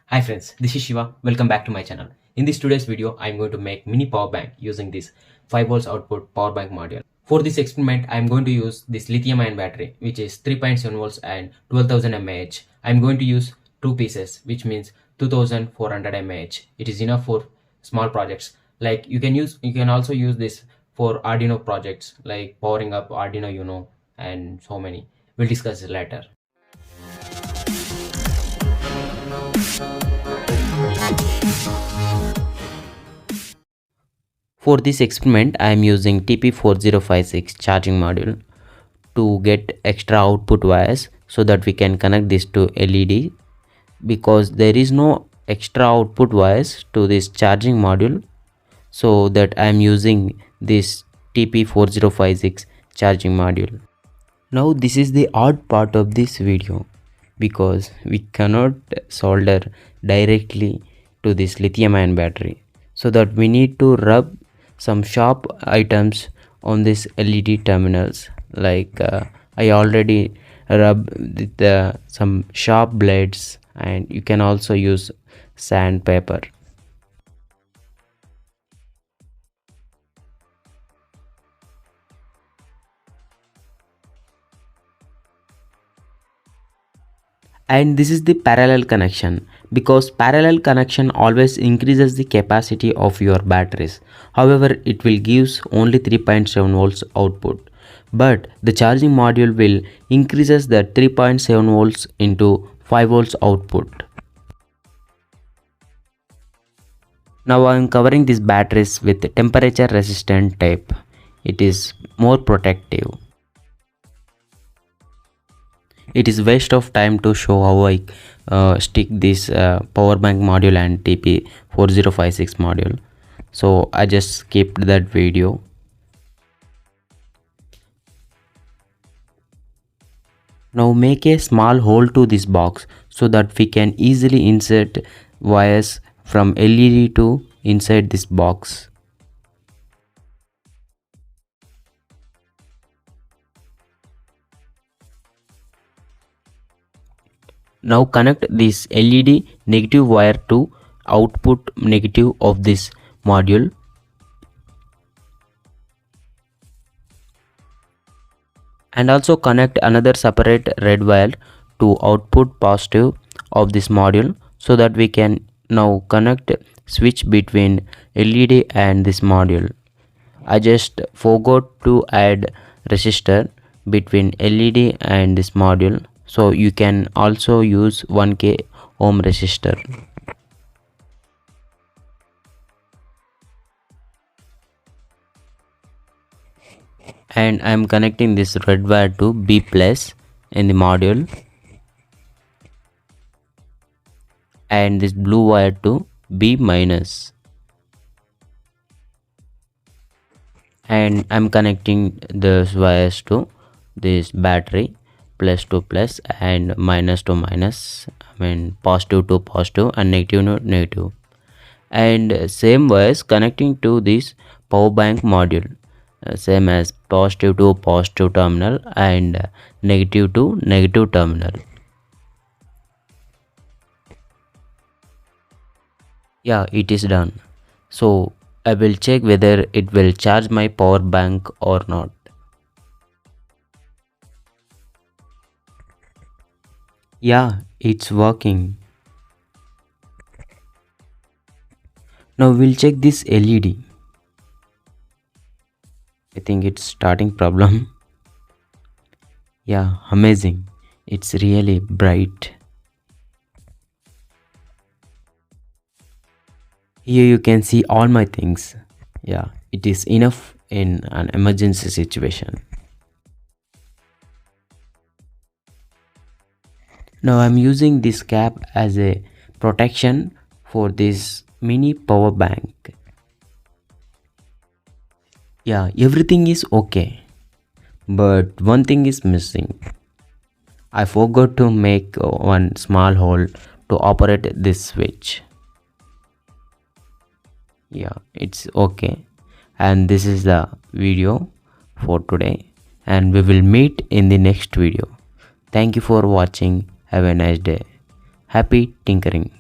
Hi friends, this is Shiva. Welcome back to my channel. In this today's video, I am going to make mini power bank using this 5 volts output power bank module. For this experiment, I am going to use this lithium-ion battery, which is 3.7 volts and 12,000 mAh. I am going to use two pieces, which means 2,400 mAh. It is enough for small projects. Like you can also use this for Arduino projects, like powering up Arduino Uno and so many. We'll discuss it later. For this experiment, I am using TP4056 Charging Module to get extra output wires so that we can connect this to LED, because there is no extra output wires to this charging module, so that I am using this TP4056 Charging Module. Now this is the odd part of this video, because we cannot solder directly to this lithium-ion battery, so that we need to rub some sharp items on this LED terminals. Like I already rub with some sharp blades, and you can also use sandpaper. And this is the parallel connection, because parallel connection always increases the capacity of your batteries. However, it will gives only 3.7 volts output, but the charging module will increases the 3.7 volts into 5 volts output. Now I am covering these batteries with temperature resistant tape. It is more protective. It is waste of time to show how I stick this power bank module and TP4056 module, so I just skipped that video. Now make a small hole to this box so that we can easily insert wires from LED to inside this box. Now connect this LED negative wire to output negative of this module. And also connect another separate red wire to output positive of this module, so that we can now connect switch between LED and this module. I just forgot to add resistor between LED and this module, so you can also use 1k ohm resistor. And I am connecting this red wire to B plus in the module, and this blue wire to B minus, and I'm connecting those wires to this battery, plus to plus and minus to minus, positive to positive and negative to negative, and same wires connecting to this power bank module, same as positive to positive terminal and negative to negative terminal. Yeah, it is done. So I will check whether it will charge my power bank or not. Yeah, it's working. Now we'll check this LED. I think it's starting problem. Yeah, amazing. It's really bright. Here you can see all my things. Yeah, it is enough in an emergency situation. Now I'm using this cap as a protection for this mini power bank. Yeah, everything is okay, but one thing is missing. I forgot to make one small hole to operate this switch. Yeah, it's okay. And this is the video for today, and we will meet in the next video. Thank you for watching. Have a nice day. Happy tinkering.